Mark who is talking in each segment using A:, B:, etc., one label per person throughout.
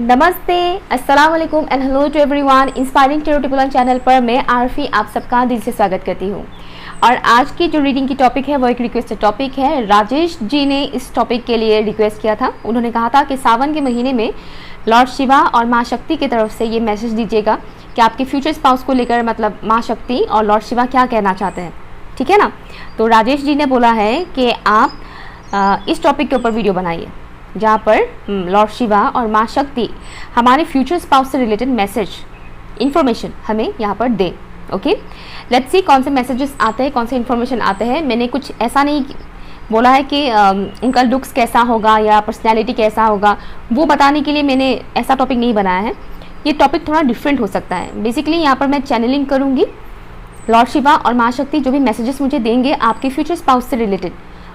A: नमस्ते, अस्सलाम वालेकुम and hello to everyone. Inspiring tarot टिपुलन चैनल पर मैं आरफी आप सबका दिल से स्वागत करती हूँ। और आज की जो रीडिंग की टॉपिक है वो एक रिक्वेस्टेड टॉपिक है। राजेश जी ने इस टॉपिक के लिए रिक्वेस्ट किया था। उन्होंने कहा था कि सावन के महीने में लॉर्ड शिवा और माँ शक्ति की तरफ से ये मैसेज दीजिएगा कि आपके फ्यूचर स्पाउस को लेकर मतलब माँ शक्ति और लॉर्ड शिवा क्या कहना चाहते हैं। ठीक है ना। तो राजेश जी ने बोला है कि आप इस टॉपिक के ऊपर वीडियो बनाइए जहाँ पर लॉर्ड शिवा और माँ शक्ति हमारे फ्यूचर स्पाउस से रिलेटेड मैसेज इन्फॉर्मेशन हमें यहाँ पर दें। ओके, लेट्स सी कौन से मैसेजेस आते हैं, कौन से इन्फॉर्मेशन आते हैं। मैंने कुछ ऐसा नहीं बोला है कि उनका लुक्स कैसा होगा या पर्सनैलिटी कैसा होगा, वो बताने के लिए मैंने ऐसा टॉपिक नहीं बनाया है। ये टॉपिक थोड़ा डिफरेंट हो सकता है। बेसिकली यहाँ पर मैं चैनलिंग करूँगी। लॉर्ड शिवा और माँ शक्ति जो भी मैसेजेस मुझे देंगे आपके फ्यूचर स्पाउस से रिलेटेड,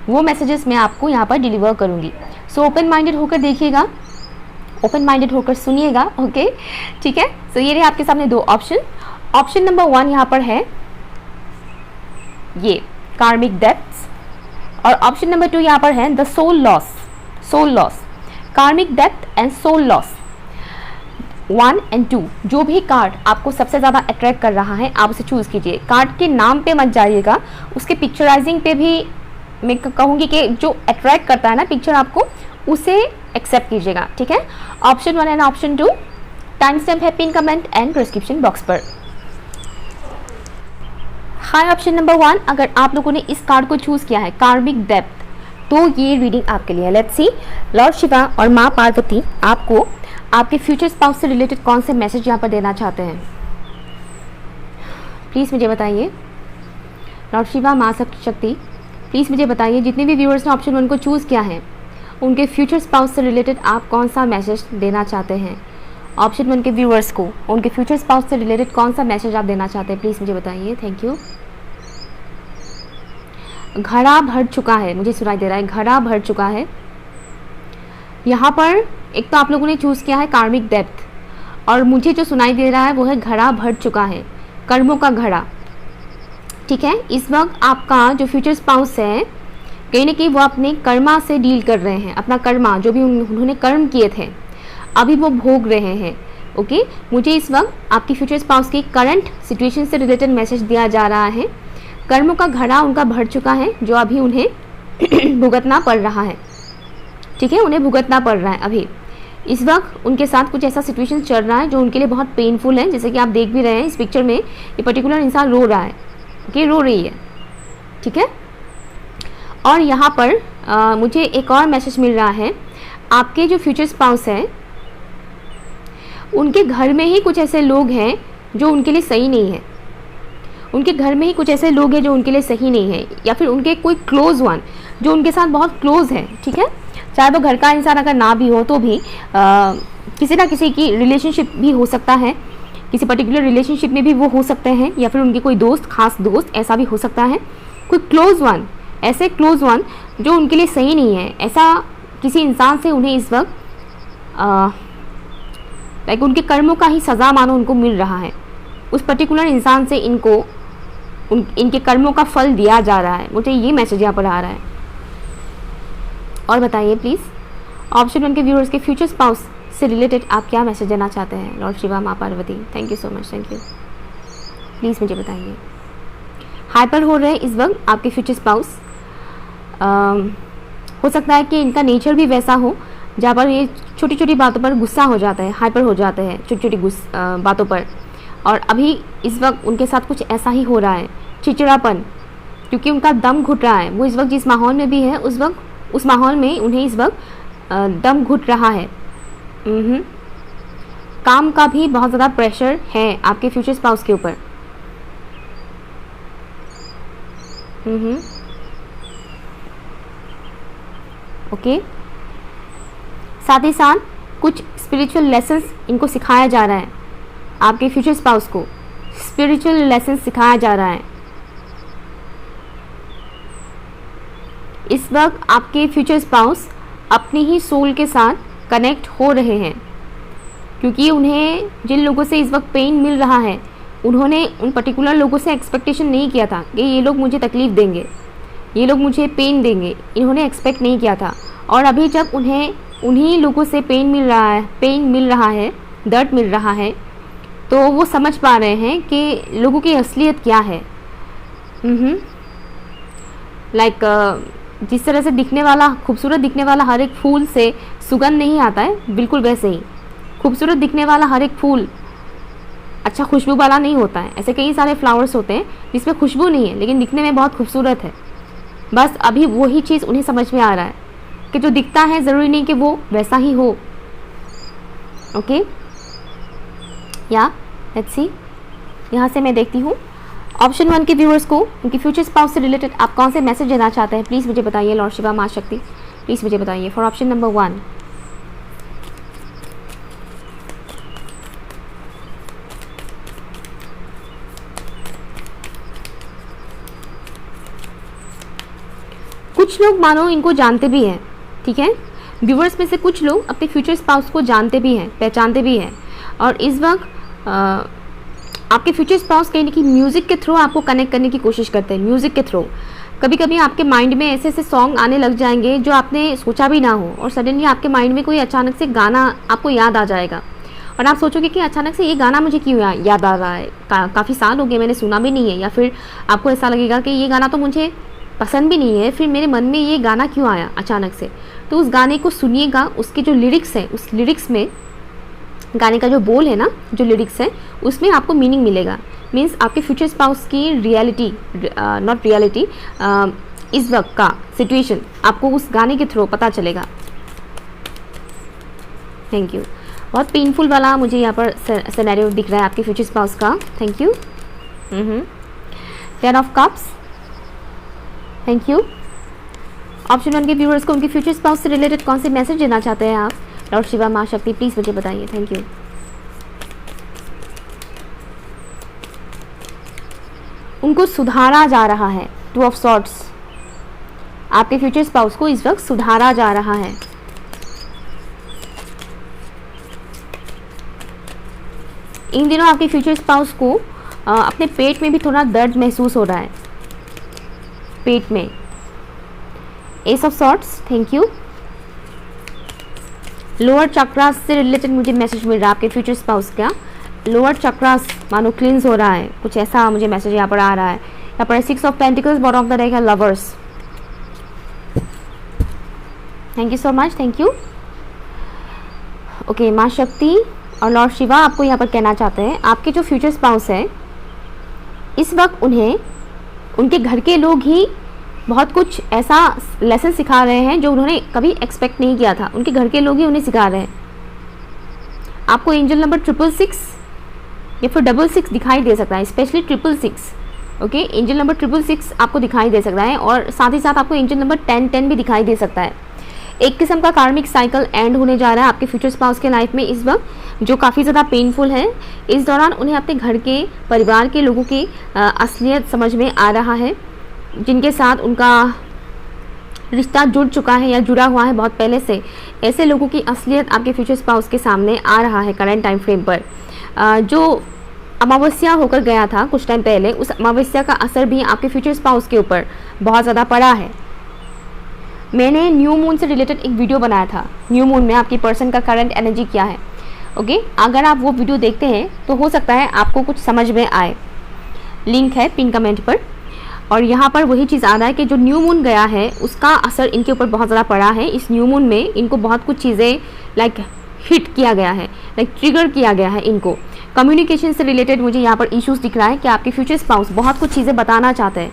A: वो मैसेजेस मैं आपको यहाँ पर डिलीवर करूँगी। सो ओपन माइंडेड होकर देखिएगा, ओपन माइंडेड होकर सुनिएगा। ओके, ठीक है। सो ये रहे आपके सामने दो ऑप्शन। ऑप्शन नंबर 1 यहाँ पर है ये कार्मिक डेप्थ्स, और ऑप्शन नंबर 2 यहाँ पर है the soul loss. Soul loss, karmic depth and soul loss. 1 and 2 जो भी कार्ड आपको सबसे ज़्यादा अट्रैक्ट कर रहा है आप उसे चूज़ कीजिए। कार्ड के नाम पे मत जाइएगा, उसके पिक्चराइजिंग पे भी मैं कहूँगी कि जो अट्रैक्ट करता है ना पिक्चर, आपको उसे एक्सेप्ट कीजिएगा। ठीक है। Option 1 and option 2 time stamp है pin comment and description box पर। हाय ऑप्शन नंबर 1, अगर आप लोगों ने इस कार्ड को चूज़ किया है कार्मिक डेप्थ, तो ये रीडिंग आपके लिए है। लेट्स सी लॉर्ड शिवा और माँ पार्वती आपको आपके फ्यूचर स्पाउस से रिलेटेड कौन से मैसेज यहाँ पर देना चाहते हैं। प्लीज़ मुझे बताइए। लॉर्ड शिवा, माँ शक्ति, प्लीज़ मुझे बताइए जितने भी व्यूअर्स ने ऑप्शन 1 को चूज़ किया है उनके फ्यूचर स्पाउस से रिलेटेड आप कौन सा मैसेज देना चाहते हैं। ऑप्शन 1 के व्यूअर्स को उनके फ्यूचर स्पाउस से रिलेटेड कौन सा मैसेज आप देना चाहते हैं, प्लीज़ मुझे बताइए। Thank you. घड़ा भर चुका है, मुझे सुनाई दे रहा है घड़ा भर चुका है। यहाँ पर एक तो आप लोगों ने चूज़ किया है कार्मिक डेप्थ, और मुझे जो सुनाई दे रहा है वो है घड़ा भर चुका है, कर्मों का घड़ा। ठीक है। इस वक्त आपका जो फ्यूचर स्पाउस है कहीं ना कहीं वो अपने कर्मा से डील कर रहे हैं। अपना कर्मा जो भी उन्होंने कर्म किए थे अभी वो भोग रहे हैं। ओके, मुझे इस वक्त आपकी फ्यूचर स्पाउस की करंट सिचुएशन से रिलेटेड मैसेज दिया जा रहा है। कर्मों का घड़ा उनका भर चुका है जो अभी उन्हें भुगतना पड़ रहा है। ठीक है, उन्हें भुगतना पड़ रहा है अभी। इस वक्त उनके साथ कुछ ऐसा सिचुएशन चल रहा है जो उनके लिए बहुत पेनफुल है। जैसे कि आप देख भी रहे हैं इस पिक्चर में, ये पर्टिकुलर इंसान रो रहा है। ओके, रो रही है। ठीक है। और यहाँ पर मुझे एक और मैसेज मिल रहा है, आपके जो फ्यूचर स्पाउस हैं उनके घर में ही कुछ ऐसे लोग हैं जो उनके लिए सही नहीं है। उनके घर में ही कुछ ऐसे लोग हैं जो उनके लिए सही नहीं है, या फिर उनके कोई क्लोज वन जो उनके साथ बहुत क्लोज है। ठीक है, चाहे वो घर का इंसान अगर ना भी हो तो भी किसी ना किसी की रिलेशनशिप भी हो सकता है, किसी पर्टिकुलर रिलेशनशिप में भी वो हो सकते हैं, या फिर उनके कोई दोस्त, खास दोस्त ऐसा भी हो सकता है। कोई क्लोज वन, ऐसे क्लोज वन जो उनके लिए सही नहीं है, ऐसा किसी इंसान से उन्हें इस वक्त लाइक उनके कर्मों का ही सज़ा मानो उनको मिल रहा है। उस पर्टिकुलर इंसान से इनको इनके कर्मों का फल दिया जा रहा है। मुझे ये मैसेज यहाँ पर आ रहा है। और बताइए प्लीज़ ऑप्शन 1 के व्यूअर्स के फ्यूचर स्पाउस से रिलेटेड आप क्या मैसेज देना चाहते हैं। लॉर्ड शिवा, माँ Parvati, thank you so much, thank you. Please मुझे बताइए। हाइपर हो रहे हैं इस वक्त आपके फ्यूचर स्पाउस। हो सकता है कि इनका नेचर भी वैसा हो जहाँ पर ये छोटी छोटी बातों पर गुस्सा हो जाता है, हाइपर हो जाते हैं छोटी छोटी बातों पर। और अभी इस वक्त उनके साथ कुछ ऐसा ही हो रहा है, चिड़चिड़ापन, क्योंकि उनका दम घुट रहा है। वो इस वक्त जिस माहौल में भी है उस माहौल में उन्हें इस वक्त दम घुट रहा है। काम का भी बहुत ज़्यादा प्रेशर है आपके फ्यूचर स्पाउस के ऊपर। ओके, साथ ही साथ कुछ स्पिरिचुअल लेसन्स इनको सिखाया जा रहा है। आपके फ्यूचर स्पाउस को स्पिरिचुअल लेसन्स सिखाया जा रहा है। इस वक्त आपके फ्यूचर स्पाउस अपनी ही सोल के साथ कनेक्ट हो रहे हैं, क्योंकि उन्हें जिन लोगों से इस वक्त पेन मिल रहा है उन्होंने उन पर्टिकुलर लोगों से एक्सपेक्टेशन नहीं किया था कि ये लोग मुझे तकलीफ़ देंगे, ये लोग मुझे पेन देंगे। इन्होंने एक्सपेक्ट नहीं किया था, और अभी जब उन्हें उन्हीं लोगों से पेन मिल रहा है, दर्द मिल रहा है, तो वो समझ पा रहे हैं कि लोगों की असलियत क्या है। लाइक जिस तरह से दिखने वाला, खूबसूरत दिखने वाला हर एक फूल से सुगंध नहीं आता है, बिल्कुल वैसे ही खूबसूरत दिखने वाला हर एक फूल अच्छा खुशबू वाला नहीं होता है। ऐसे कई सारे फ्लावर्स होते हैं जिसमें खुशबू नहीं है लेकिन दिखने में बहुत खूबसूरत है। बस अभी वही चीज़ उन्हें समझ में आ रहा है कि जो दिखता है ज़रूरी नहीं कि वो वैसा ही हो। ओके, या लेट्स सी, यहाँ से मैं देखती हूँ ऑप्शन 1 के व्यूअर्स को उनकी फ्यूचर स्पाउस से रिलेटेड आप कौन से मैसेज देना चाहते हैं, प्लीज़ मुझे बताइए। लॉर्ड शिवा माँ शक्ति, प्लीज़ मुझे बताइए फॉर ऑप्शन नंबर 1। कुछ लोग मानो इनको जानते भी हैं, ठीक है, व्यूअर्स में से कुछ लोग अपने फ्यूचर स्पाउस को जानते भी हैं, पहचानते भी हैं, और इस वक्त आपके फ्यूचर स्पाउस कहीं ना कहीं म्यूज़िक के थ्रू आपको कनेक्ट करने की कोशिश करते हैं। म्यूज़िक के थ्रू कभी कभी आपके माइंड में ऐसे ऐसे सॉन्ग आने लग जाएंगे जो आपने सोचा भी ना हो, और सडनली आपके माइंड में कोई अचानक से गाना आपको याद आ जाएगा और आप सोचोगे कि अचानक से ये गाना मुझे क्यों याद आ रहा है, काफ़ी साल हो गए मैंने सुना भी नहीं है, या फिर आपको ऐसा लगेगा कि ये गाना तो मुझे पसंद भी नहीं है, फिर मेरे मन में ये गाना क्यों आया अचानक से। तो उस गाने को सुनिएगा, उसके जो लिरिक्स है, उस लिरिक्स में गाने का जो बोल है ना, जो लिरिक्स है उसमें आपको मीनिंग मिलेगा। मीन्स आपके फ्यूचर स्पाउस की रियलिटी, नॉट रियलिटी, इस वक्त का सिचुएशन आपको उस गाने के थ्रू पता चलेगा। Thank you. बहुत पेनफुल वाला मुझे यहाँ पर सिनेरियो दिख रहा है आपके फ्यूचर स्पाउस का। Thank you. 10 of cups, thank you. Option 1 के व्यूअर्स को उनके फ्यूचर स्पाउस से रिलेटेड कौन से मैसेज देना चाहते हैं आप, लॉर्ड शिवा माँ शक्ति, प्लीज़ मुझे बताइए। Thank you. उनको सुधारा जा रहा है, 2 ऑफ सॉर्ड्स, आपके फ्यूचर स्पाउस को इस वक्त सुधारा जा रहा है। इन दिनों आपके फ्यूचर स्पाउस को अपने पेट में भी थोड़ा दर्द महसूस हो रहा है, पेट में। S of swords, thank you. Lower chakras से रिलेटेड मुझे मैसेज मिल रहा है आपके फ्यूचर स्पाउस का। लोअर चक्रास मानो क्लींस हो रहा है, कुछ ऐसा मुझे मैसेज यहाँ पर आ रहा है। यहाँ पर 6 of pentacles, bottom of the deck है lovers. Thank you so much, thank you. Okay, Maa Shakti और लॉर्ड शिवा आपको यहाँ पर कहना चाहते हैं आपके जो फ्यूचर स्पाउस है इस वक्त उन्हें उनके घर के लोग ही बहुत कुछ ऐसा लेसन सिखा रहे हैं जो उन्होंने कभी एक्सपेक्ट नहीं किया था। उनके घर के लोग ही उन्हें सिखा रहे हैं। आपको एंजल नंबर 666 या फिर 66 दिखाई दे सकता है, स्पेशली 666। ओके, एंजल नंबर 666 आपको दिखाई दे सकता है, और साथ ही साथ आपको एंजल नंबर 1010 भी दिखाई दे सकता है। एक किस्म का कार्मिक साइकिल एंड होने जा रहा है आपके फ्यूचर स्पाउस के लाइफ में इस वक्त, जो काफ़ी ज़्यादा पेनफुल है। इस दौरान उन्हें अपने घर के परिवार के लोगों की असलियत समझ में आ रहा है, जिनके साथ उनका रिश्ता जुड़ चुका है या जुड़ा हुआ है बहुत पहले से। ऐसे लोगों की असलियत आपके फ्यूचर स्पाउस के सामने आ रहा है करंट टाइम फ्रेम पर। जो अमावस्या होकर गया था कुछ टाइम पहले, उस अमावस्या का असर भी आपके फ्यूचर स्पाउस के ऊपर बहुत ज़्यादा पड़ा है। मैंने न्यू मून से रिलेटेड एक वीडियो बनाया था, न्यू मून में आपकी पर्सन का करंट एनर्जी क्या है। ओके, अगर आप वो वीडियो देखते हैं तो हो सकता है आपको कुछ समझ में आए। लिंक है पिन कमेंट पर। और यहाँ पर वही चीज़ आ रहा है कि जो न्यू मून गया है उसका असर इनके ऊपर बहुत ज़्यादा पड़ा है। इस न्यू मून में इनको बहुत कुछ चीज़ें लाइक हिट किया गया है, लाइक ट्रिगर किया गया है इनको। कम्युनिकेशन से रिलेटेड मुझे यहाँ पर इश्यूज़ दिख रहा है कि आपके फ्यूचर स्पाउस बहुत कुछ चीज़ें बताना चाहते हैं।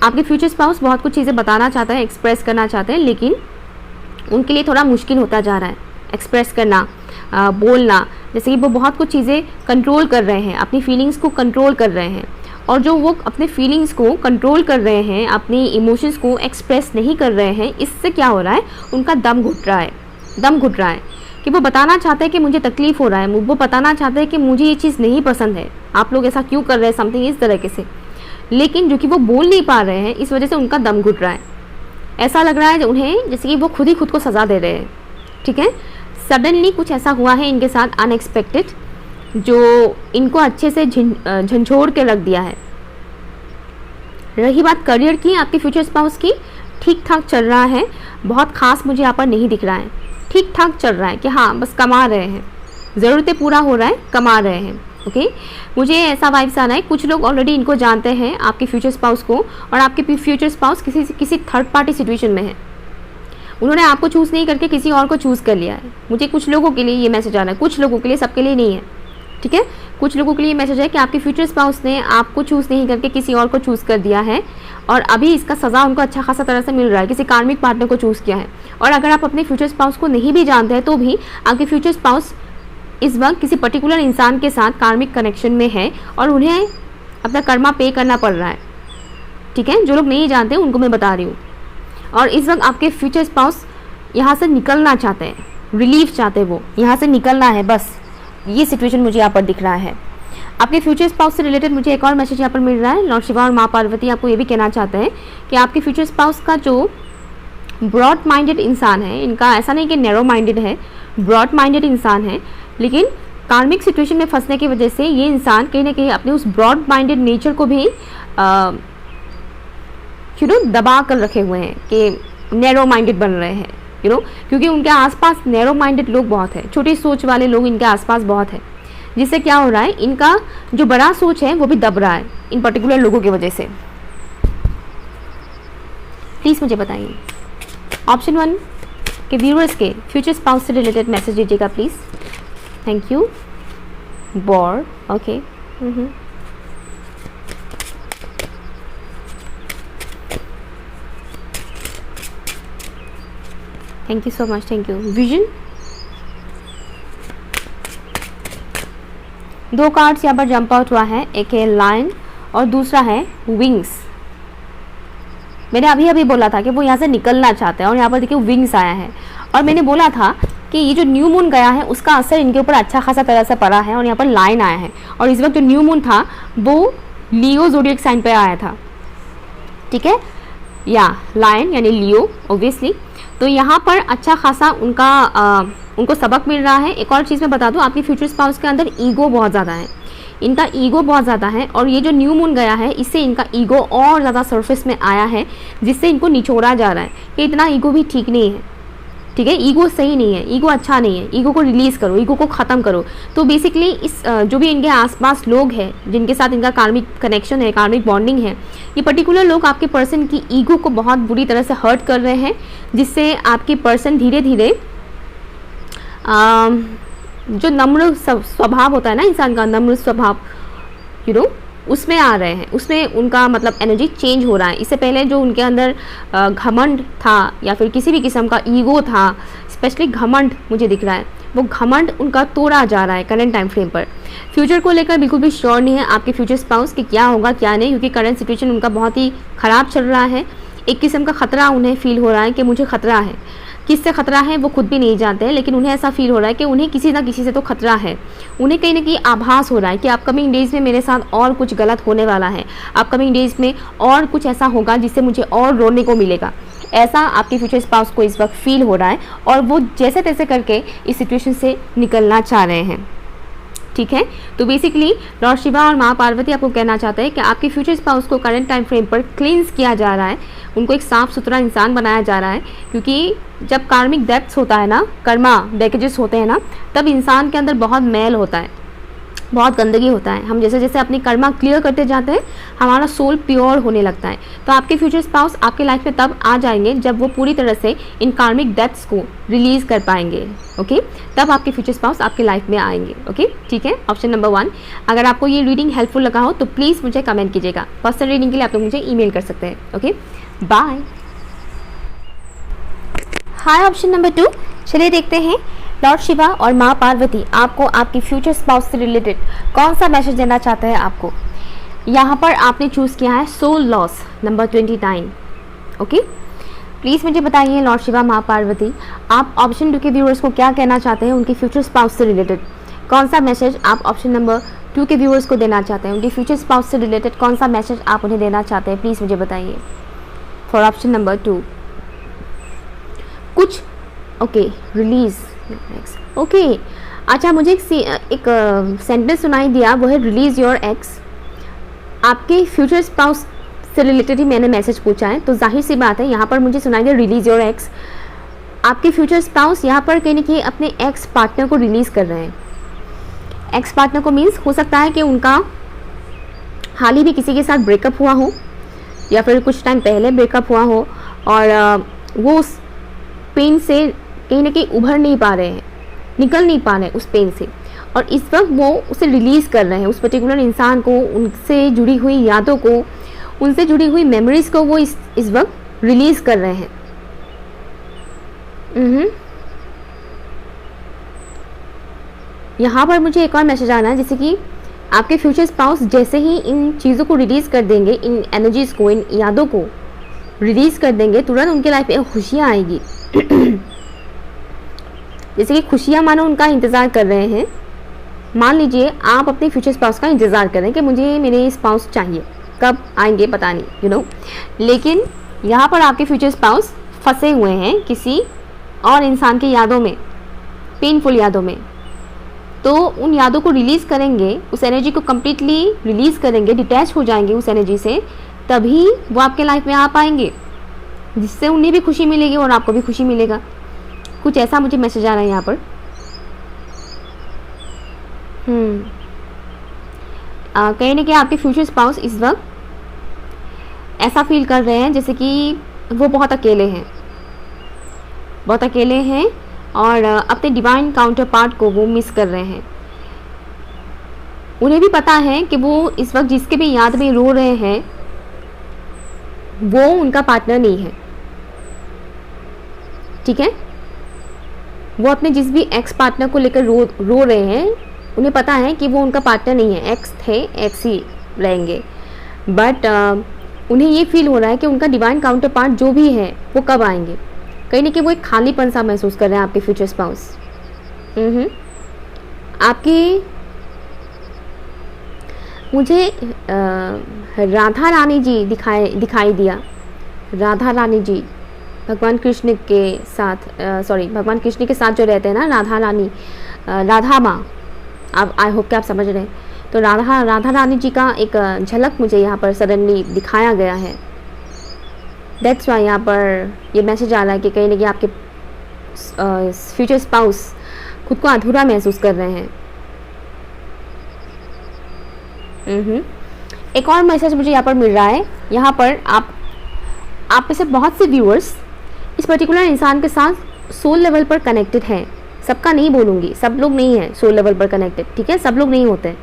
A: आपके फ्यूचर स्पाउस बहुत कुछ चीज़ें बताना चाहते हैं, एक्सप्रेस करना चाहते हैं, लेकिन उनके लिए थोड़ा मुश्किल होता जा रहा है एक्सप्रेस करना, बोलना। जैसे कि वो बहुत कुछ चीज़ें कंट्रोल कर रहे हैं, अपनी फीलिंग्स को कंट्रोल कर रहे हैं, और जो वो अपने फीलिंग्स को कंट्रोल कर रहे हैं, अपनी इमोशंस को एक्सप्रेस नहीं कर रहे हैं, इससे क्या हो रहा है, उनका दम घुट रहा है कि वो बताना चाहते हैं कि मुझे तकलीफ़ हो रहा है, वो बताना चाहते हैं कि मुझे ये चीज़ नहीं पसंद है, आप लोग ऐसा क्यों कर रहे हैं, समथिंग इस तरह से। लेकिन जो कि वो बोल नहीं पा रहे हैं, इस वजह से उनका दम घुट रहा है। ऐसा लग रहा है उन्हें जैसे कि वो खुद ही खुद को सज़ा दे रहे हैं। ठीक है, सडनली कुछ ऐसा हुआ है इनके साथ अनएक्सपेक्टेड, जो इनको अच्छे से झंझोड़ के रख दिया है। रही बात करियर की, आपके फ्यूचर स्पाउस की, ठीक ठाक चल रहा है, बहुत खास मुझे यहाँ पर नहीं दिख रहा है, ठीक ठाक चल रहा है कि हाँ बस कमा रहे हैं, ज़रूरतें पूरा हो रहा है, कमा रहे हैं। ओके मुझे ऐसा वाइब्स आ रहा है, कुछ लोग ऑलरेडी इनको जानते हैं आपके फ्यूचर स्पाउस को, और आपके फ्यूचर स्पाउस किसी थर्ड पार्टी सिचुएशन में है, उन्होंने आपको चूज़ नहीं करके किसी और को चूज़ कर लिया है। मुझे कुछ लोगों के लिए ये मैसेज आ रहा है, कुछ लोगों के लिए, सबके लिए नहीं है, ठीक है। कुछ लोगों के लिए मैसेज है कि आपके फ्यूचर स्पाउस ने आपको चूज़ नहीं करके किसी और को चूज़ कर दिया है, और अभी इसका सज़ा उनको अच्छा खासा तरह से मिल रहा है, किसी कार्मिक पार्टनर को चूज़ किया है। और अगर आप अपने फ्यूचर स्पाउस को नहीं भी जानते हैं तो भी आपके फ्यूचर स्पाउस इस वक्त किसी पर्टिकुलर इंसान के साथ कार्मिक कनेक्शन में है और उन्हें अपना कर्मा पे करना पड़ रहा है, ठीक है। जो लोग नहीं जानते उनको मैं बता रही हूँ। और इस वक्त आपके फ्यूचर स्पाउस यहाँ से निकलना चाहते हैं, रिलीफ चाहते हैं, वो यहाँ से निकलना है, बस ये सिचुएशन मुझे यहाँ पर दिख रहा है। आपके फ्यूचर स्पाउस से रिलेटेड मुझे एक और मैसेज यहाँ पर मिल रहा है। लॉर्ड शिवा और माँ पार्वती आपको ये भी कहना चाहते हैं कि आपके फ्यूचर स्पाउस का जो ब्रॉड माइंडेड इंसान है, इनका ऐसा नहीं कि नैरो माइंडेड है, ब्रॉड माइंडेड इंसान है, लेकिन कार्मिक सिचुएशन में फंसने की वजह से ये इंसान कहीं ना कहीं अपने उस ब्रॉड माइंडेड नेचर को भी दबा कर रखे हुए हैं कि नैरो माइंडेड बन रहे हैं, क्योंकि उनके आसपास नैरो माइंडेड लोग बहुत हैं, छोटी सोच वाले लोग इनके आसपास बहुत हैं, जिससे क्या हो रहा है, इनका जो बड़ा सोच है वो भी दब रहा है इन पर्टिकुलर लोगों की वजह से। प्लीज़ मुझे बताइए, ऑप्शन 1 के व्यूअर्स के फ्यूचर स्पाउस से रिलेटेड मैसेज दीजिएगा please. Thank you. Bore, okay, thank you so much, thank you. Vision, 2 cards यहाँ पर जंप आउट हुआ है, एक है लायन और दूसरा है विंग्स। मैंने अभी अभी बोला था कि वो यहाँ से निकलना चाहते हैं और यहाँ पर देखिए विंग्स आया है, और मैंने बोला था कि ये जो न्यू मून गया है उसका असर इनके ऊपर अच्छा खासा तरह से पड़ा है, और यहाँ पर लाइन आया है, और इस वक्त जो न्यू मून था वो लियो ज़ोडिएक साइन पे आया था, ठीक है, या लायन यानी लियो ऑब्वियसली। तो यहाँ पर अच्छा खासा उनको सबक मिल रहा है। एक और चीज़ मैं बता दूँ, आपके फ्यूचर स्पाउस के अंदर ईगो बहुत ज़्यादा है, इनका ईगो बहुत ज़्यादा है, और ये जो न्यू मून गया है इससे इनका ईगो और ज़्यादा सरफेस में आया है, जिससे इनको निचोड़ा जा रहा है कि इतना ईगो भी ठीक नहीं है, ठीक है, ईगो सही नहीं है, ईगो अच्छा नहीं है, ईगो को रिलीज़ करो, ईगो को ख़त्म करो। तो बेसिकली इस जो भी इनके आसपास लोग हैं जिनके साथ इनका कार्मिक कनेक्शन है, कार्मिक बॉन्डिंग है, ये पर्टिकुलर लोग आपके पर्सन की ईगो को बहुत बुरी तरह से हर्ट कर रहे हैं, जिससे आपके पर्सन धीरे धीरे जो नम्र स्वभाव होता है ना इंसान का, नम्र स्वभाव उसमें आ रहे हैं, उसमें उनका मतलब एनर्जी चेंज हो रहा है। इससे पहले जो उनके अंदर घमंड था या फिर किसी भी किस्म का ईगो था, स्पेशली घमंड मुझे दिख रहा है, वो घमंड उनका तोड़ा जा रहा है करंट टाइम फ्रेम पर। फ्यूचर को लेकर बिल्कुल भी श्योर नहीं है आपके फ्यूचर स्पाउस कि क्या होगा क्या नहीं, क्योंकि करंट सिचुएशन उनका बहुत ही ख़राब चल रहा है। एक किस्म का ख़तरा उन्हें फील हो रहा है कि मुझे ख़तरा है, किससे ख़तरा है वो खुद भी नहीं जानते हैं, लेकिन उन्हें ऐसा फील हो रहा है कि उन्हें किसी ना किसी से तो खतरा है। उन्हें कहीं ना कहीं आभास हो रहा है कि अपकमिंग डेज़ में मेरे साथ और कुछ गलत होने वाला है, अपकमिंग डेज़ में और कुछ ऐसा होगा जिससे मुझे और रोने को मिलेगा। ऐसा आपके फ्यूचर स्पाउस को इस वक्त फील हो रहा है, और वो जैसे तैसे करके इस सिचुएशन से निकलना चाह रहे हैं, ठीक है। तो बेसिकली लॉर्ड शिवा और माँ पार्वती आपको कहना चाहते हैं कि आपके फ्यूचर स्पाउस को करंट टाइम फ्रेम पर क्लींस किया जा रहा है, उनको एक साफ़ सुथरा इंसान बनाया जा रहा है, क्योंकि जब कार्मिक डेप्थ्स होता है ना, कर्मा बैकेजेस होते हैं ना, तब इंसान के अंदर बहुत मैल होता है, बहुत गंदगी होता है। हम जैसे जैसे अपनी कर्मा क्लियर करते जाते हैं हमारा सोल प्योर होने लगता है। तो आपके फ्यूचर स्पाउस आपके लाइफ में तब आ जाएंगे जब वो पूरी तरह से इन कार्मिक डेप्थ्स को रिलीज़ कर पाएंगे, ओके, तब आपके फ्यूचर स्पाउस आपके लाइफ में आएंगे, ओके, ठीक है। Option number 1। अगर आपको ये रीडिंग हेल्पफुल लगा हो तो प्लीज़ मुझे कमेंट कीजिएगा। पर्सनल रीडिंग के लिए आप लोग मुझे ईमेल कर सकते हैं, ओके, बाय। हाय, ऑप्शन नंबर 2। चलिए देखते हैं लॉर्ड शिवा और माँ पार्वती आपको आपके फ्यूचर स्पाउस से रिलेटेड कौन सा मैसेज देना चाहते हैं आपको। यहाँ पर आपने चूज़ किया है सोल लॉस नंबर 29, ओके। प्लीज़ मुझे बताइए लॉर्ड शिवा माँ पार्वती, आप ऑप्शन 2 के व्यूअर्स को क्या कहना चाहते हैं उनके फ्यूचर स्पाउस से रिलेटेड। कौन सा मैसेज आप ऑप्शन नंबर 2 के व्यूअर्स को देना चाहते हैं, उनके फ्यूचर स्पाउस से रिलेटेड कौन सा मैसेज आप उन्हें देना चाहते हैं, प्लीज़ मुझे बताइए फॉर ऑप्शन नंबर 2। कुछ ओके, रिलीज़, ओके, अच्छा, मुझे एक सेंटेंस सुनाई दिया, वो है रिलीज़ योर एक्स। आपके फ्यूचर स्पाउस से रिलेटेड ही मैंने मैसेज पूछा है, तो जाहिर सी बात है यहाँ पर मुझे सुनाई दिया रिलीज योर एक्स। आपके फ्यूचर स्पाउस यहाँ पर कहीं ना कहीं अपने एक्स पार्टनर को रिलीज़ कर रहे हैं। एक्स पार्टनर को मीन्स हो सकता है कि उनका हाल ही में किसी के साथ ब्रेकअप हुआ हो, या फिर कुछ टाइम पहले ब्रेकअप हुआ हो, और वो उस पेन से कहीं ना कहीं उभर नहीं पा रहे हैं, निकल नहीं पा रहे हैं उस पेन से, और इस वक्त वो उसे रिलीज़ कर रहे हैं। उस पर्टिकुलर इंसान को, उनसे जुड़ी हुई यादों को, उनसे जुड़ी हुई मेमोरीज़ को वो इस वक्त रिलीज़ कर रहे हैं। यहाँ पर मुझे एक और मैसेज आना है, जैसे कि आपके फ्यूचर स्पाउस जैसे ही इन चीज़ों को रिलीज़ कर देंगे, इन एनर्जीज़ को, इन यादों को रिलीज़ कर देंगे, तुरंत उनके लाइफ में खुशियाँ आएगी। जैसे कि खुशियाँ मानो उनका इंतज़ार कर रहे हैं। मान लीजिए आप अपने फ्यूचर स्पाउस का इंतज़ार कर रहे हैं कि मुझे मेरे स्पाउस चाहिए, कब आएंगे पता नहीं, लेकिन यहाँ पर आपके फ्यूचर स्पाउस फंसे हुए हैं किसी और इंसान की यादों में, पेनफुल यादों में। तो उन यादों को रिलीज़ करेंगे, उस एनर्जी को कम्प्लीटली रिलीज़ करेंगे, डिटैच हो जाएंगे उस एनर्जी से, तभी वो आपके लाइफ में आ पाएंगे, जिससे उन्हें भी खुशी मिलेगी और आपको भी खुशी मिलेगा। कुछ ऐसा मुझे मैसेज आ रहा है यहाँ पर। कहीं ना कहीं आपके फ्यूचर स्पाउस इस वक्त ऐसा फील कर रहे हैं जैसे कि वो बहुत अकेले हैं, बहुत अकेले हैं, और अपने डिवाइन काउंटर पार्ट को वो मिस कर रहे हैं। उन्हें भी पता है कि वो इस वक्त जिसके भी याद में रो रहे हैं वो उनका पार्टनर नहीं है, ठीक है। वो अपने जिस भी एक्स पार्टनर को लेकर रो रहे हैं, उन्हें पता है कि वो उनका पार्टनर नहीं है, एक्स थे, एक्स ही रहेंगे, बट उन्हें ये फील हो रहा है कि उनका डिवाइन काउंटर पार्ट जो भी है वो कब आएंगे। कहीं ना कहीं वो एक खालीपन सा महसूस कर रहे हैं आपके फ्यूचर स्पाउस। आपकी मुझे राधा रानी जी दिखाई दिया। राधा रानी जी भगवान कृष्ण के साथ, भगवान कृष्ण के साथ जो रहते हैं ना, राधा रानी, राधा माँ, आप आई होप कि आप समझ रहे हैं। तो राधा रानी जी का एक झलक मुझे यहाँ पर सडनली दिखाया गया है। दैट्स वाई यहाँ पर ये मैसेज आ रहा है कि कहीं ना कहीं आपके फ्यूचर स्पाउस खुद को अधूरा महसूस कर रहे हैं। एक और मैसेज मुझे यहाँ पर मिल रहा है। यहाँ पर आप में से बहुत से व्यूअर्स इस पर्टिकुलर इंसान के साथ सोल लेवल पर कनेक्टेड हैं। सबका नहीं बोलूँगी, सब लोग नहीं हैं सोल लेवल पर कनेक्टेड, ठीक है, सब लोग नहीं होते,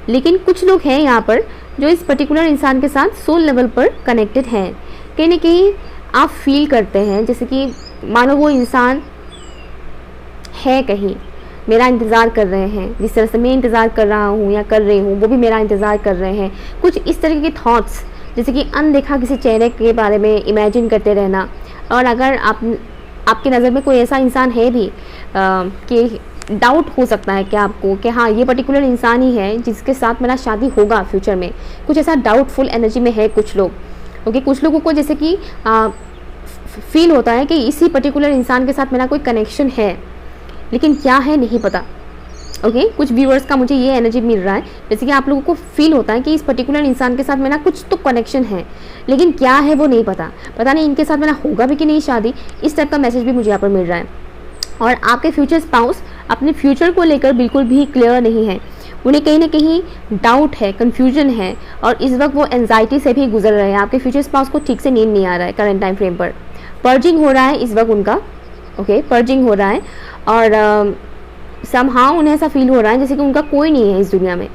A: लेकिन कुछ लोग हैं यहाँ पर जो इस पर्टिकुलर इंसान के साथ सोल लेवल पर कनेक्टेड हैं। कहीं ना कहीं आप फील करते हैं जैसे कि मानो वो इंसान है कहीं, मेरा इंतज़ार कर रहे हैं, जिस तरह से मैं इंतज़ार कर रहा हूँ या कर रही हूँ, वो भी मेरा इंतज़ार कर रहे हैं। कुछ इस तरह के थॉट्स, जैसे कि अनदेखा किसी चेहरे के बारे में इमेजिन करते रहना। और अगर आपकी नज़र में कोई ऐसा इंसान है भी कि डाउट हो सकता है कि आपको कि हाँ ये पर्टिकुलर इंसान ही है जिसके साथ मेरा शादी होगा फ्यूचर में, कुछ ऐसा डाउटफुल एनर्जी में है कुछ लोग। ओके, कुछ लोगों को जैसे कि फील होता है कि इसी पर्टिकुलर इंसान के साथ मेरा कोई कनेक्शन है, लेकिन क्या है नहीं पता। ओके, कुछ व्यूअर्स का मुझे ये एनर्जी मिल रहा है जैसे कि आप लोगों को फील होता है कि इस पर्टिकुलर इंसान के साथ मेरा कुछ तो कनेक्शन है, लेकिन क्या है वो नहीं पता नहीं इनके साथ मेरा होगा भी कि नहीं शादी। इस टाइप का मैसेज भी मुझे यहाँ पर मिल रहा है। और आपके फ्यूचर स्पाउस अपने फ्यूचर को लेकर बिल्कुल भी क्लियर नहीं है, उन्हें कहीं ना कहीं डाउट है, कन्फ्यूजन है, और इस वक्त वो एंजाइटी से भी गुजर रहे हैं। आपके फ्यूचर स्पाउस को ठीक से नींद नहीं आ रहा है करंट टाइम फ्रेम पर, पर्जिंग हो रहा है इस वक्त उनका। ओके, पर्जिंग हो रहा है, और समहाउ उन्हें ऐसा फील हो रहा है जैसे कि उनका कोई नहीं है इस दुनिया में।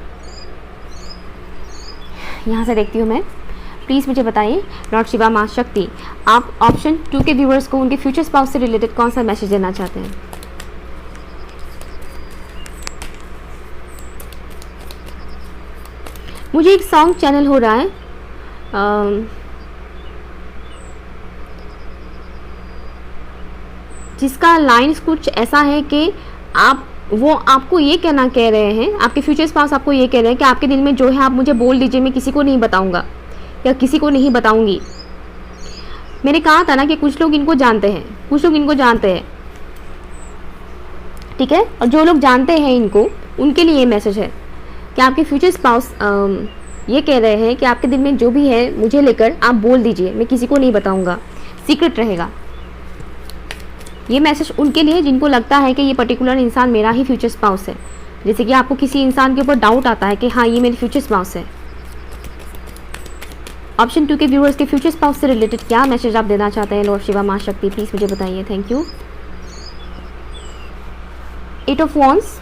A: यहाँ से देखती हूँ मैं, प्लीज़ मुझे बताइए लॉर्ड शिवा माँ शक्ति, आप ऑप्शन 2 के व्यूवर्स को उनके फ्यूचर स्पाउस से रिलेटेड कौन सा मैसेज देना चाहते हैं। मुझे एक सॉन्ग चैनल हो रहा है, जिसका लाइन्स कुछ ऐसा है कि वो आपको ये कहना कह रहे हैं, आपके फ्यूचर स्पाउस आपको ये कह रहे हैं कि आपके दिल में जो है आप मुझे बोल दीजिए, मैं किसी को नहीं बताऊंगा या किसी को नहीं बताऊंगी। मैंने कहा था ना कि कुछ लोग इनको जानते हैं, कुछ लोग इनको जानते हैं, ठीक है, और जो लोग जानते हैं इनको, उनके लिए ये मैसेज है कि आपके फ्यूचर स्पाउस ये कह रहे हैं कि आपके दिल में जो भी है मुझे लेकर आप बोल दीजिए, मैं किसी को नहीं बताऊंगा, सीक्रेट रहेगा। ये मैसेज उनके लिए जिनको लगता है कि ये पर्टिकुलर इंसान मेरा ही फ्यूचर स्पाउस है। जैसे कि आपको किसी इंसान के ऊपर डाउट आता है कि हाँ ये मेरी फ्यूचर स्पाउस है। ऑप्शन 2 के व्यूअर्स के फ्यूचर स्पाउस से रिलेटेड क्या मैसेज आप देना चाहते हैं लॉर्ड शिवा माँ शक्ति, प्लीज़ मुझे बताइए। Thank you. 8 of wands,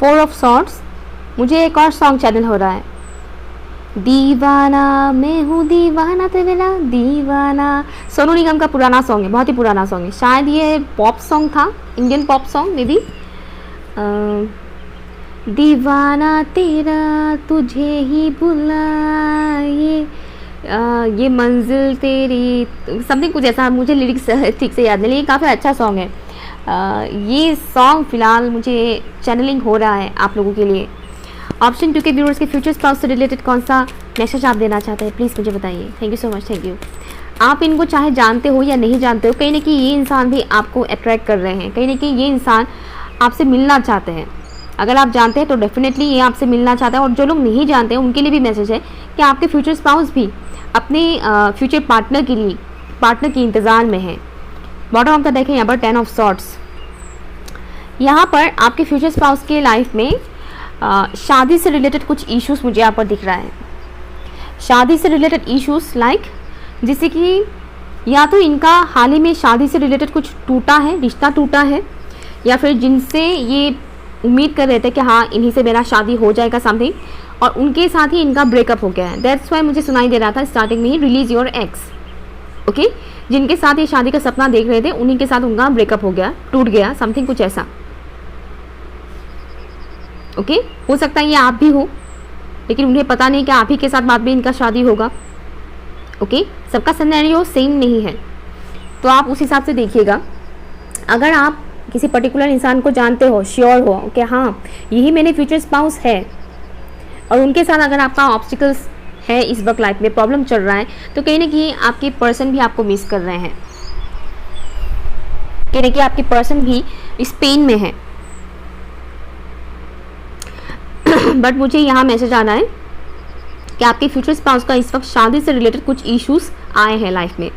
A: four of swords. मुझे एक और सॉन्ग चैनल हो रहा है, दीवाना मैं हूँ दीवाना तेरा दीवाना। सोनू निगम का पुराना सॉन्ग है, बहुत ही पुराना सॉन्ग है, शायद ये पॉप सॉन्ग था, Indian pop song may be. दीवाना तेरा तुझे ही बुलाए, ये मंजिल तेरी, समथिंग कुछ ऐसा, मुझे लिरिक्स ठीक से याद नहीं, लेकिन काफ़ी अच्छा सॉन्ग है। ये सॉन्ग फ़िलहाल मुझे चैनलिंग हो रहा है आप लोगों के लिए। ऑप्शन 2 के व्यूअर्स के फ्यूचर स्पाउस से रिलेटेड कौन सा मैसेज आप देना चाहते हैं, प्लीज़ मुझे बताइए। Thank you so much, thank you. आप इनको चाहे जानते हो या नहीं जानते हो, कहीं ना कहीं ये इंसान भी आपको अट्रैक्ट कर रहे हैं, कहीं ना कहीं ये इंसान आपसे मिलना चाहते हैं। अगर आप जानते हैं तो डेफिनेटली ये आपसे मिलना चाहता है, और जो लोग नहीं जानते हैं उनके लिए भी मैसेज है कि आपके फ्यूचर स्पाउस भी अपने फ्यूचर पार्टनर के इंतज़ार में है। बॉटम ऑफ द देखें यहाँ पर 10 ऑफ सॉर्ड्स। यहाँ पर आपके फ्यूचर स्पाउस के लाइफ में शादी से रिलेटेड कुछ इश्यूज मुझे यहाँ पर दिख रहा है। शादी से रिलेटेड इश्यूज लाइक, जैसे कि या तो इनका हाल ही में शादी से रिलेटेड कुछ टूटा है, रिश्ता टूटा है, या फिर जिनसे ये उम्मीद कर रहे थे कि हाँ इन्हीं से मेरा शादी हो जाएगा समथिंग, और उनके साथ ही इनका ब्रेकअप हो गया है। दैट्स वाई मुझे सुनाई दे रहा था स्टार्टिंग में ही रिलीज योर एक्स। ओके, जिनके साथ ये शादी का सपना देख रहे थे उन्हीं के साथ उनका ब्रेकअप हो गया, टूट गया, समथिंग कुछ ऐसा। ओके, हो सकता है ये आप भी हो, लेकिन उन्हें पता नहीं कि आप ही के साथ बाद में इनका शादी होगा। ओके, सबका सिनेरियो सेम नहीं है, तो आप उस हिसाब से देखिएगा। अगर आप किसी पर्टिकुलर इंसान को जानते हो, श्योर हो कि हाँ यही मेरे फ्यूचर स्पाउस है, और उनके साथ अगर आपका ऑब्स्टिकल्स है, इस वक्त लाइफ में प्रॉब्लम चल रहा है, तो कहीं ना कहीं आपके पर्सन भी आपको मिस कर रहे हैं, कहीं ना कहीं आपके पर्सन भी इस पेन में है। बट मुझे यहाँ मैसेज आ रहा है कि आपके फ्यूचर स्पाउस का इस वक्त शादी से रिलेटेड कुछ इश्यूज आए हैं लाइफ में।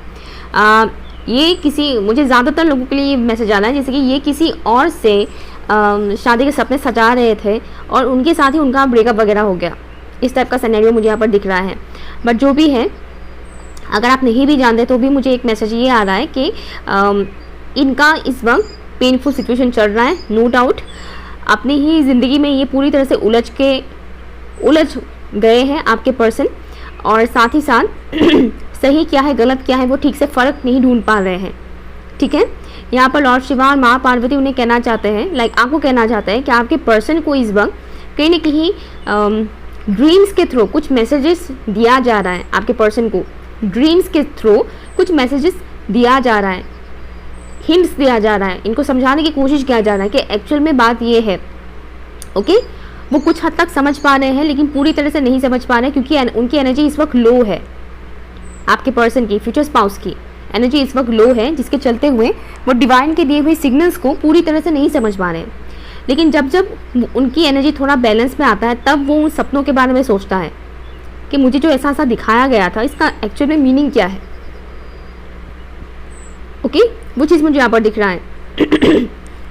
A: ये किसी, मुझे ज़्यादातर लोगों के लिए ये मैसेज आ रहा है जैसे कि ये किसी और से शादी के सपने सजा रहे थे और उनके साथ ही उनका ब्रेकअप वगैरह हो गया। इस टाइप का सिनेरियो मुझे यहाँ पर दिख रहा है। बट जो भी है, अगर आप नहीं भी जानते तो भी मुझे एक मैसेज ये आ रहा है कि इनका इस वक्त पेनफुल सिचुएशन चल रहा है, नो डाउट। अपनी ही ज़िंदगी में ये पूरी तरह से उलझ गए हैं आपके पर्सन, और साथ ही साथ सही क्या है गलत क्या है वो ठीक से फ़र्क नहीं ढूंढ पा रहे हैं। ठीक है, यहाँ पर लॉर्ड शिवा और माँ पार्वती उन्हें कहना चाहते हैं, लाइक आपको कहना चाहते हैं कि आपके पर्सन को इस वक्त कहीं ना कहीं ड्रीम्स के थ्रू कुछ मैसेजेस दिया जा रहा है। आपके पर्सन को ड्रीम्स के थ्रू कुछ मैसेजेस दिया जा रहा है, हिंट्स दिया जा रहा है, इनको समझाने की कोशिश किया जा रहा है कि एक्चुअल में बात ये है। ओके, वो कुछ हद तक समझ पा रहे हैं लेकिन पूरी तरह से नहीं समझ पा रहे हैं, क्योंकि उनकी एनर्जी इस वक्त लो है। आपके पर्सन की, फ्यूचर स्पाउस की एनर्जी इस वक्त लो है, जिसके चलते हुए वो डिवाइन के दिए हुए सिग्नल्स को पूरी तरह से नहीं समझ पा रहे हैं। लेकिन जब जब उनकी एनर्जी थोड़ा बैलेंस में आता है, तब वो उन सपनों के बारे में सोचता है कि मुझे जो ऐसा गया गया था इसका एक्चुअल में मीनिंग क्या है। ओके, वो चीज़ मुझे यहाँ पर दिख रहा है।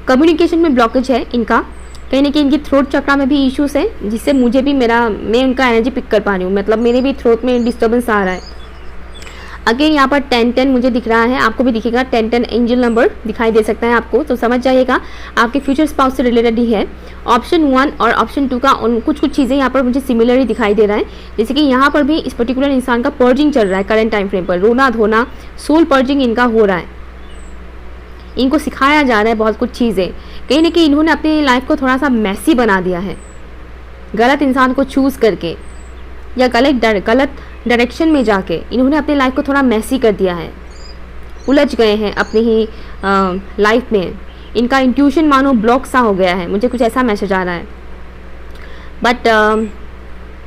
A: कम्युनिकेशन में ब्लॉकेज है इनका, कहीं ना कहीं इनकी थ्रोट चक्रा में भी इश्यूज है, जिससे मुझे भी मैं उनका एनर्जी पिक कर पा रही हूँ, मतलब मेरे भी थ्रोट में डिस्टर्बेंस आ रहा है। अगेन यहाँ पर 10-10 मुझे दिख रहा है, आपको भी दिखेगा 10-10 एंजल नंबर दिखाई दे सकता है आपको, तो समझ जाइएगा आपके फ्यूचर स्पाउस से रिलेटेड ही है। ऑप्शन 1 और ऑप्शन 2 का कुछ चीज़ें यहाँ पर मुझे सिमिलर ही दिखाई दे रहा है, जैसे कि यहाँ पर भी इस पर्टिकुलर इंसान का पर्जिंग चल रहा है करंट टाइम फ्रेम पर, रोना धोना, सोल पर्जिंग इनका हो रहा है। इनको सिखाया जा रहा है बहुत कुछ चीज़ें, कहीं ना कहीं इन्होंने अपनी लाइफ को थोड़ा सा मैसी बना दिया है, गलत इंसान को चूज़ करके या गलत डायरेक्शन में जाके इन्होंने अपनी लाइफ को थोड़ा मैसी कर दिया है, उलझ गए हैं अपनी ही लाइफ में। इनका इंट्यूशन मानो ब्लॉक सा हो गया है, मुझे कुछ ऐसा मैसेज आ रहा है। बट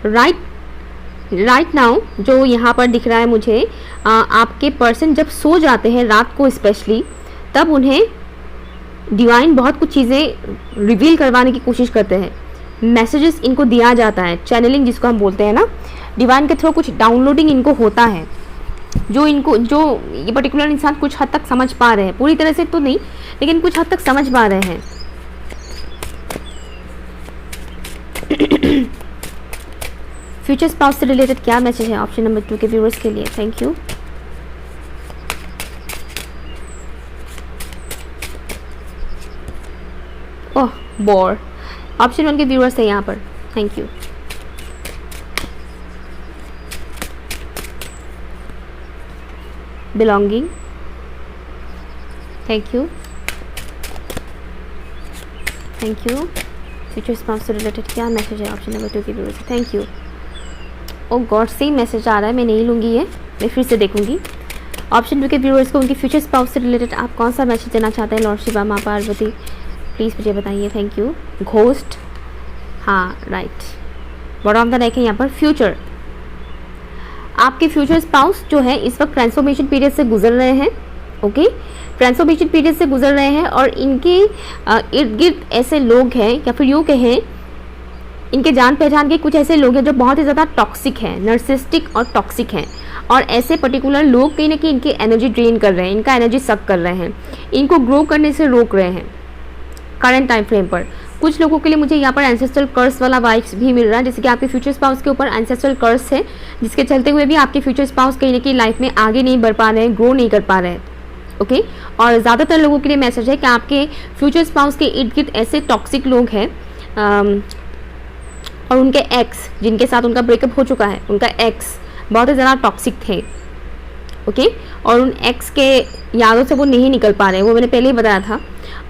A: राइट नाउ जो यहाँ पर दिख रहा है मुझे, आपके पर्सन जब सो जाते हैं रात को स्पेशली, तब उन्हें डिवाइन बहुत कुछ चीज़ें रिवील करवाने की कोशिश करते हैं। मैसेजेस इनको दिया जाता है, चैनलिंग जिसको हम बोलते हैं ना, डिवाइन के थ्रू कुछ डाउनलोडिंग इनको होता है, जो ये पर्टिकुलर इंसान कुछ हद तक समझ पा रहे हैं, पूरी तरह से तो नहीं लेकिन कुछ हद तक समझ पा रहे हैं। फ्यूचर स्पाउस से रिलेटेड क्या मैसेज है ऑप्शन नंबर 2 के व्यूअर्स के लिए? Thank you. Oh bore, option 1 के व्यूअर्स है यहाँ पर। Thank you. Belonging, thank you, thank you. Future spouse से रिलेटेड क्या मैसेज है ऑप्शन नंबर 2 के viewers? Thank you. Oh God, same message आ रहा है, मैं नहीं लूँगी ये, मैं फिर से देखूँगी। ऑप्शन 2 के व्यूअर्स को उनकी फ्यूचर स्पाउस से रिलेटेड आप कौन सा मैसेज देना चाहते हैं? लॉर्ड शिवा, माँ पार्वती, प्लीज़ मुझे बताइए। Thank you. घोस्ट, हाँ right, bottom of the deck है यहाँ पर। फ्यूचर, आपके फ्यूचर स्पाउस जो है इस वक्त ट्रांसफॉर्मेशन पीरियड से गुजर रहे हैं। ओके, ट्रांसफॉर्मेशन पीरियड से गुजर रहे हैं और इनके इर्द गिर्द ऐसे लोग हैं, या फिर यूँ कहें इनके जान पहचान के कुछ ऐसे लोग हैं जो बहुत ही ज़्यादा टॉक्सिक हैं, नर्सिस्टिक और टॉक्सिक हैं, और ऐसे पर्टिकुलर लोग कहीं ना कहीं इनकी एनर्जी ड्रेन कर रहे हैं, इनका एनर्जी सक कर रहे हैं, इनको ग्रो करने से रोक रहे हैं करंट टाइम फ्रेम पर। कुछ लोगों के लिए मुझे यहाँ पर एंसेस्ट्रल कर्स वाला वाइब्स भी मिल रहा है, जैसे कि आपके फ्यूचर स्पाउस के ऊपर एंसेस्ट्रल कर्स है, जिसके चलते हुए भी आपके फ्यूचर स्पाउस कहीं ना कहीं लाइफ में आगे नहीं बढ़ पा रहे हैं, ग्रो नहीं कर पा रहे हैं। ओके, और ज़्यादातर लोगों के लिए मैसेज है कि आपके फ्यूचर स्पाउस के इर्द गिर्द ऐसे टॉक्सिक लोग हैं, और उनके एक्स जिनके साथ उनका ब्रेकअप हो चुका है, उनका एक्स बहुत ही ज़्यादा टॉक्सिक थे। ओके, और उन एक्स के यादों से वो नहीं निकल पा रहे हैं, वो मैंने पहले ही बताया था।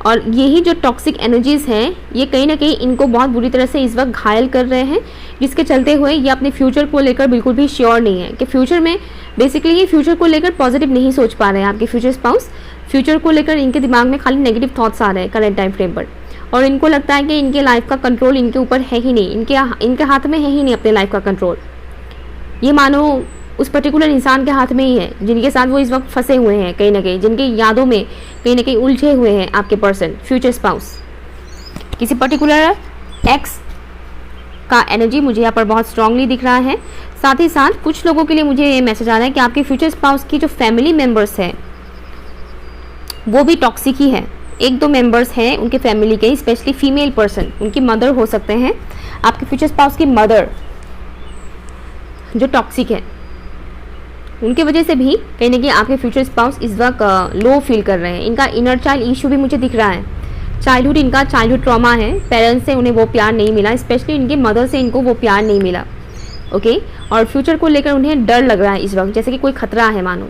A: और यही जो टॉक्सिक एनर्जीज़ हैं ये कहीं ना कहीं इनको बहुत बुरी तरह से इस वक्त घायल कर रहे हैं, जिसके चलते हुए ये अपने फ्यूचर को लेकर बिल्कुल भी श्योर नहीं है कि फ्यूचर में, बेसिकली ये फ्यूचर को लेकर पॉजिटिव नहीं सोच पा रहे हैं। आपके फ्यूचर स्पाउस फ्यूचर को लेकर इनके दिमाग में खाली नेगेटिव थॉट्स आ रहे हैं करंट टाइम फ्रेम पर, और इनको लगता है कि इनके लाइफ का कंट्रोल इनके ऊपर है ही नहीं, इनके हाथ में है ही नहीं अपने लाइफ का कंट्रोल। ये मानो उस पर्टिकुलर इंसान के हाथ में ही है जिनके साथ वो इस वक्त फंसे हुए हैं, कहीं ना कहीं जिनकी यादों में कहीं ना कहीं उलझे हुए हैं आपके पर्सन फ्यूचर स्पाउस। किसी पर्टिकुलर एक्स का एनर्जी मुझे यहाँ पर बहुत स्ट्रांगली दिख रहा है। साथ ही साथ कुछ लोगों के लिए मुझे ये मैसेज आ रहा है कि आपके फ्यूचर स्पाउस की जो फैमिली मेम्बर्स हैं वो भी टॉक्सिक ही है। 1-2 मेंबर्स हैं उनके फैमिली के, स्पेशली फीमेल पर्सन, उनकी मदर हो सकते हैं, आपके फ्यूचर स्पाउस की मदर जो टॉक्सिक है, उनके वजह से भी कहीं ना कहीं आपके फ्यूचर स्पाउस इस वक्त लो फील कर रहे हैं। इनका इनर चाइल्ड इशू भी मुझे दिख रहा है, चाइल्डहुड, इनका चाइल्डहुड ट्रॉमा है, पेरेंट्स से उन्हें वो प्यार नहीं मिला, स्पेशली इनके मदर से इनको वो प्यार नहीं मिला। ओके, और फ्यूचर को लेकर उन्हें डर लग रहा है इस वक्त, जैसे कि कोई खतरा है मानो।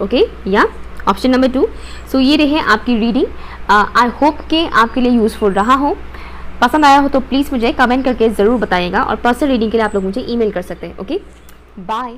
A: ओके, या ऑप्शन नंबर 2। सो ये रहे आपकी रीडिंग। आई होप कि आपके लिए यूज़फुल रहा हो। पसंद आया हो तो प्लीज़ मुझे कमेंट करके ज़रूर बताइएगा, और पर्सनल रीडिंग के लिए आप लोग मुझे ईमेल कर सकते हैं। Okay, bye.